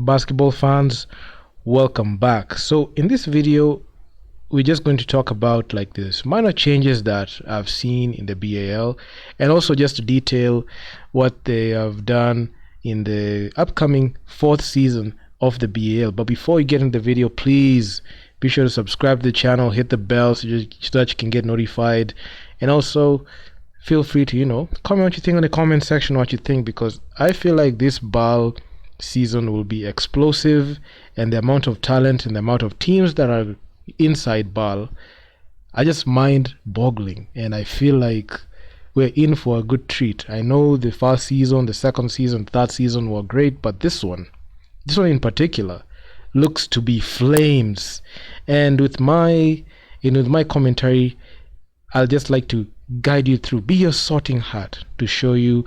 Basketball fans, welcome back. So in this video, we're just going to talk about like this minor changes that I've seen in the BAL, and also just to detail what they have done in the upcoming fourth season of the BAL. But before you get into the video, please be sure to subscribe to the channel, hit the bell so that you can get notified, and also feel free to comment what you think in the comment section, what you think, because I feel like this BAL season will be explosive, and the amount of talent and the amount of teams that are inside BAL are just mind boggling, and I feel like we're in for a good treat. I know the first season, the second season, third season were great, but this one in particular looks to be flames. And with my commentary, I'll just like to guide you through, be your sorting hat to show you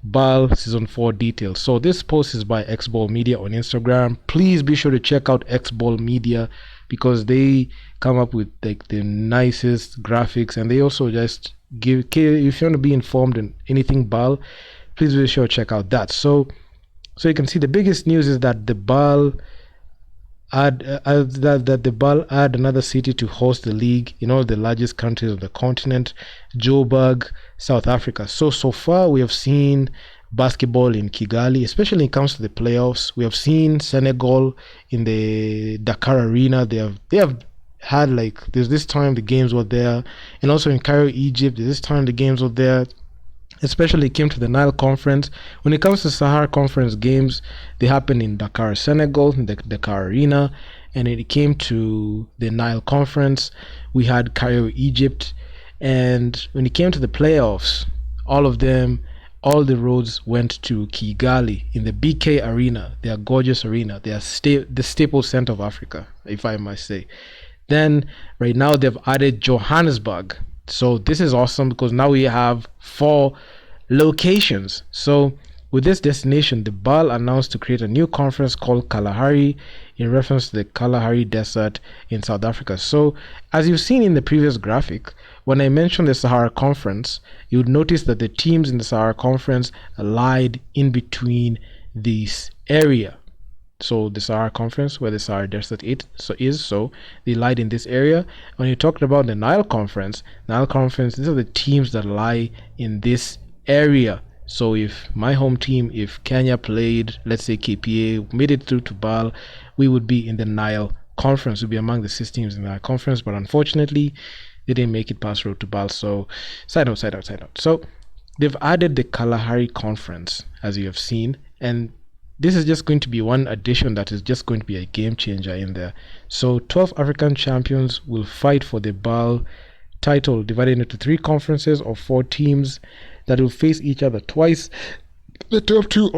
BAL season 4 details. So this post is by Xball Media on Instagram. Please be sure to check out Xball Media because they come up with like the nicest graphics, and they also just give, if you want to be informed in anything BAL, please be sure to check out that. So you can see the biggest news is that the BAL add another city to host the league in all the largest countries of the continent, Joburg, South Africa. So far we have seen basketball in Kigali, especially when it comes to the playoffs. We have seen Senegal in the Dakar Arena. They have had, like, there's this time the games were there, and also in Cairo, Egypt, this time the games were there. Especially it came to the Nile Conference. When it comes to Sahara Conference games, they happen in Dakar, Senegal, in the Dakar Arena. And when it came to the Nile Conference, we had Cairo, Egypt. And when it came to the playoffs, all the roads went to Kigali in the BK Arena, their gorgeous arena. They are the Staples Center of Africa, if I must say. Then right now they've added Johannesburg. So this is awesome because now we have 4 locations. So with this destination, the BAL announced to create a new conference called Kalahari in reference to the Kalahari Desert in South Africa. So as you've seen in the previous graphic, when I mentioned the Sahara Conference, you would notice that the teams in the Sahara Conference lied in between this area. So the Sahara Conference, where the Sahara Desert is, so they lied in this area. When you talked about the Nile Conference, these are the teams that lie in this area. So if my home team, if Kenya played, let's say KPA, made it through to BAL, we would be in the Nile Conference. We'd be among the 6 teams in the Nile Conference, but unfortunately, they didn't make it past road to BAL. So side note. So they've added the Kalahari Conference, as you have seen, and this is just going to be one addition that is just going to be a game changer in there. So 12 African champions will fight for the BAL title, divided into 3 conferences of 4 teams that will face each other twice. The top two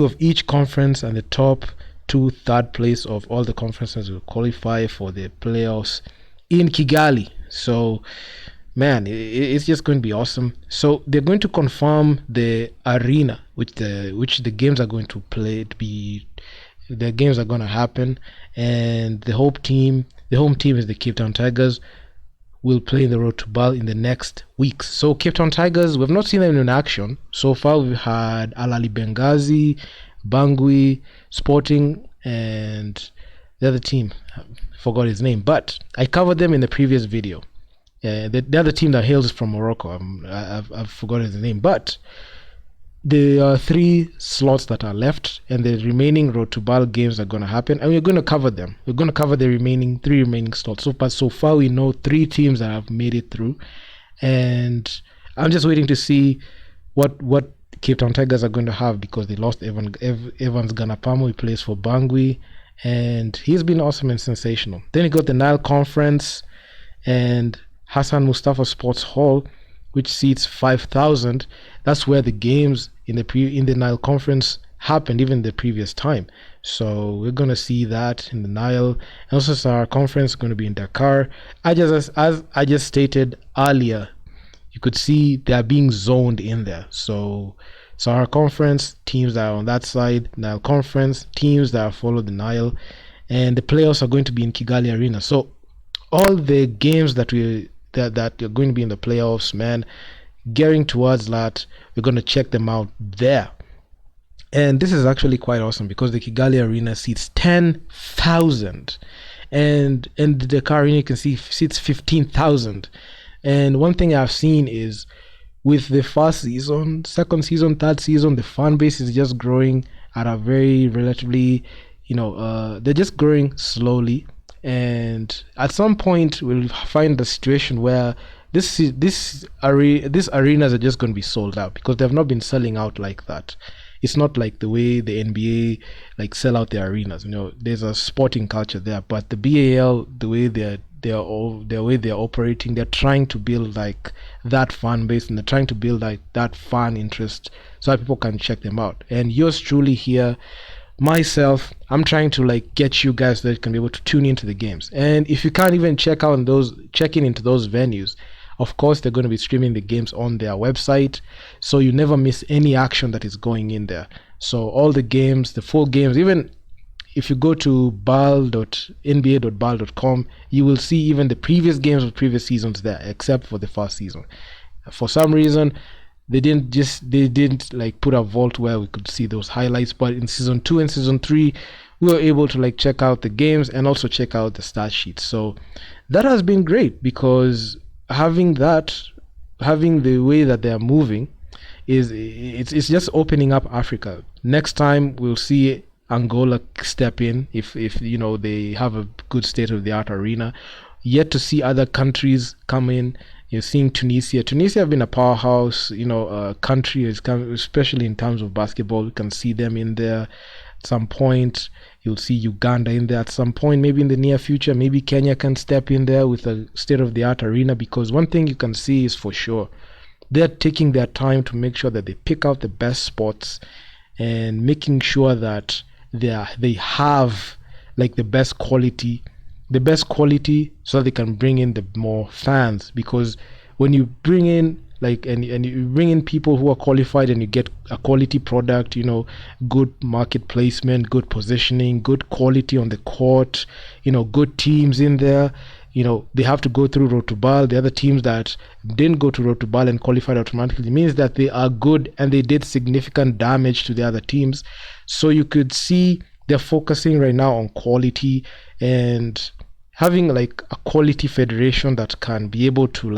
of each conference and the top 2 third place of all the conferences will qualify for the playoffs in Kigali. So man, it's just going to be awesome. So they're going to confirm the arena which the games are going to play to be. The games are going to happen, and the home team is the Cape Town Tigers, will play in the road to BAL in the next weeks. So Cape Town Tigers, we've not seen them in action so far. We've had Al Ahly Benghazi, Bangui, Sporting, and the other team, I forgot his name, but I covered them in the previous video. The other team that hails from Morocco, I've forgotten the name, but there are 3 slots that are left, and the remaining road to BAL games are going to happen, and we're going to cover them. We're going to cover the 3 remaining slots. So far we know 3 teams that have made it through, and I'm just waiting to see what Cape Town Tigers are going to have, because they lost Evans Ganapamo. He plays for Bangui, and he's been awesome and sensational. Then you got the Nile Conference and Hassan Mustafa Sports Hall, which seats 5,000. That's where the games in the Nile Conference happened, even the previous time. So we're gonna see that in the Nile. And also our conference is going to be in Dakar. As I just stated earlier, you could see they are being zoned in there. So our conference teams that are on that side, Nile Conference teams that follow the Nile, and the playoffs are going to be in Kigali Arena. So all the games that are going to be in the playoffs, man, gearing towards that, we're going to check them out there. And this is actually quite awesome because the Kigali Arena seats 10,000, and the Dakar Arena you can see seats 15,000. And one thing I've seen is with the first season, second season, third season, the fan base is just growing at a very relatively, they're just growing slowly. And at some point, we'll find the situation where this arenas are just going to be sold out because they've not been selling out like that. It's not like the way the NBA like sell out their arenas. There's a sporting culture there, but the BAL, the way they're operating, they're trying to build like that fan base, and they're trying to build like that fan interest so that people can check them out. And yours truly here, myself, I'm trying to like get you guys that can be able to tune into the games. And if you can't even check in into those venues, of course they're going to be streaming the games on their website, so you never miss any action that is going in there. So all the games, the full games, even if you go to bal.nba.bal.com, you will see even the previous games of previous seasons there, except for the first season. For some reason, they didn't like put a vault where we could see those highlights. But in season 2 and season 3, we were able to like check out the games and also check out the stat sheets. So that has been great because having the way that they are moving it's just opening up Africa. Next time we'll see Angola step in if they have a good state of the art arena. Yet to see other countries come in. You're seeing Tunisia have been a powerhouse country, especially in terms of basketball. You can see them in there at some point. You'll see Uganda in there at some point, maybe in the near future. Maybe Kenya can step in there with a state-of-the-art arena, because one thing you can see is for sure they're taking their time to make sure that they pick out the best spots and making sure that they have like the best quality so they can bring in the more fans. Because when you bring in and you bring in people who are qualified and you get a quality product, good market placement, good positioning, good quality on the court, good teams in there, they have to go through Road to Bal. The other teams that didn't go to Road to Bal and qualified automatically means that they are good and they did significant damage to the other teams. So you could see they're focusing right now on quality and having like a quality federation that can be able to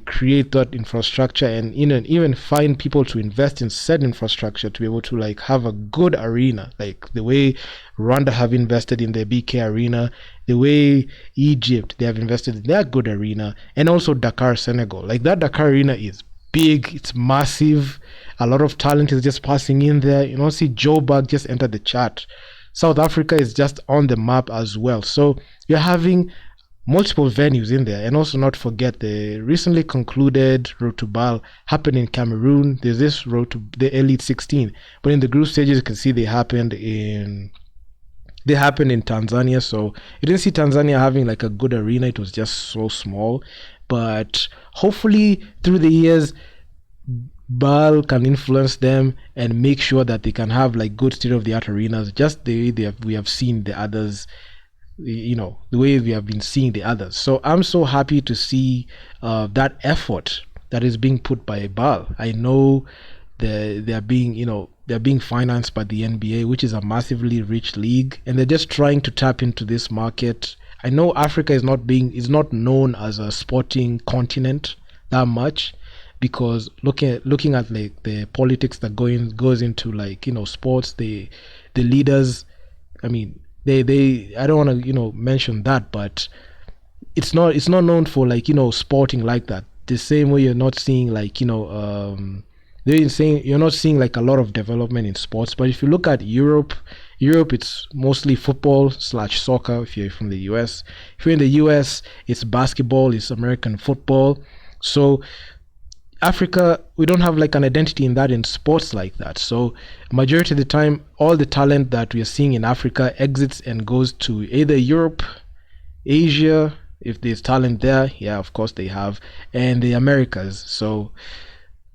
create that infrastructure and even find people to invest in said infrastructure to be able to like have a good arena, like the way Rwanda have invested in the BK arena, the way Egypt, they have invested in their good arena, and also Dakar, Senegal. Like that Dakar arena is big, it's massive, a lot of talent is just passing in there. See Joburg just entered the chart. South Africa is just on the map as well. So you're having multiple venues in there. And also not forget the recently concluded Road to Bal happened in Cameroon. There's this Road to the Elite 16. But in the group stages, you can see they happened in Tanzania. So you didn't see Tanzania having like a good arena. It was just so small. But hopefully through the years, Bal can influence them and make sure that they can have like good state-of-the-art arenas, just the way we have seen the others, the way we have been seeing the others. So I'm so happy to see that effort that is being put by Bal. I know they're being financed by the NBA, which is a massively rich league, and they're just trying to tap into this market. I know Africa is not known as a sporting continent that much, because looking at like the politics that goes into like sports, the leaders, I mean, they I don't want to mention that, but it's not known for like sporting like that. The same way you're not seeing like they're saying you're not seeing like a lot of development in sports. But if you look at Europe, it's mostly football/soccer. If you're from the US, if you're in the US, it's basketball, it's American football. So Africa, we don't have like an identity in sports like that. So majority of the time, all the talent that we are seeing in Africa exits and goes to either Europe, Asia, if there's talent there, yeah, of course they have, and the Americas. So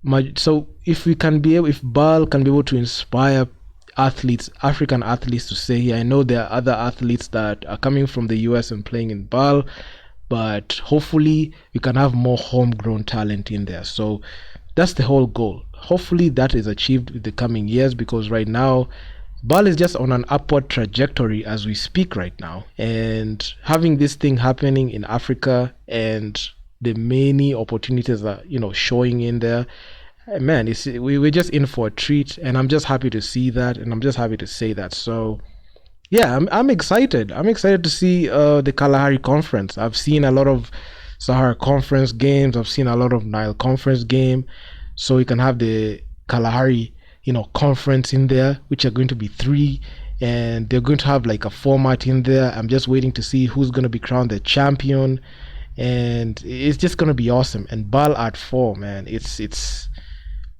if Bal can be able to inspire African athletes to say, yeah, I know there are other athletes that are coming from the US and playing in Bal, but hopefully we can have more homegrown talent in there. So that's the whole goal. hopefully that is achieved in the coming years, because right now Ball is just on an upward trajectory as we speak right now. And having this thing happening in Africa and the many opportunities that showing in there, man, we're just in for a treat, and I'm just happy to see that, and I'm just happy to say that. So yeah, I'm excited. I'm excited to see the Kalahari Conference. I've seen a lot of Sahara Conference games. I've seen a lot of Nile Conference game. So we can have the Kalahari, conference in there, which are going to be three, and they're going to have like a format in there. I'm just waiting to see who's going to be crowned the champion, and it's just going to be awesome. And Ball at 4, man, it's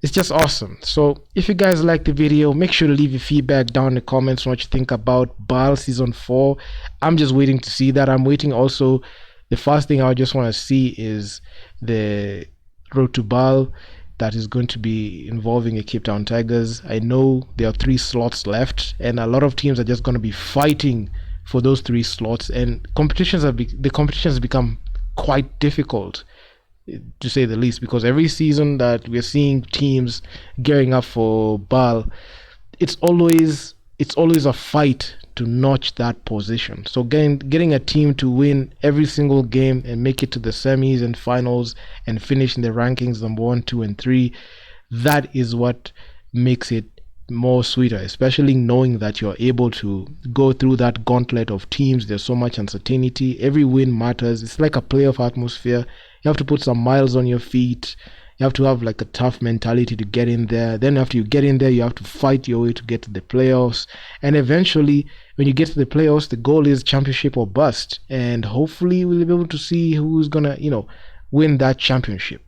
just awesome. So if you guys like the video, make sure to leave your feedback down in the comments on what you think about Ball season 4. I'm just waiting to see that. I'm waiting also, the first thing I just want to see is the road to Ball that is going to be involving the Cape Town Tigers. I know there are 3 slots left, and a lot of teams are just going to be fighting for those 3 slots, and the competitions have become quite difficult, to say the least, because every season that we're seeing teams gearing up for Ball, it's always a fight to notch that position. So getting a team to win every single game and make it to the semis and finals and finish in the rankings number 1, 2, and 3, that is what makes it more sweeter, especially knowing that you're able to go through that gauntlet of teams. There's so much uncertainty. Every win matters. It's like a playoff atmosphere. You have to put some miles on your feet. You have to have like a tough mentality to get in there. Then after you get in there, you have to fight your way to get to the playoffs. And eventually, when you get to the playoffs, the goal is championship or bust. And hopefully we'll be able to see who's gonna, win that championship.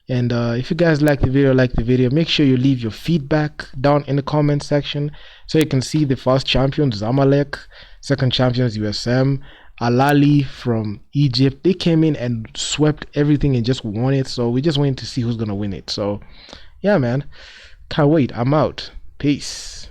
And if you guys like the video, make sure you leave your feedback down in the comment section, so you can see the first champions, Zamalek, second champions, USM, Alali from Egypt. They came in and swept everything and just won it. So we just waiting to see who's gonna win it. So yeah, man, can't wait. I'm out. Peace.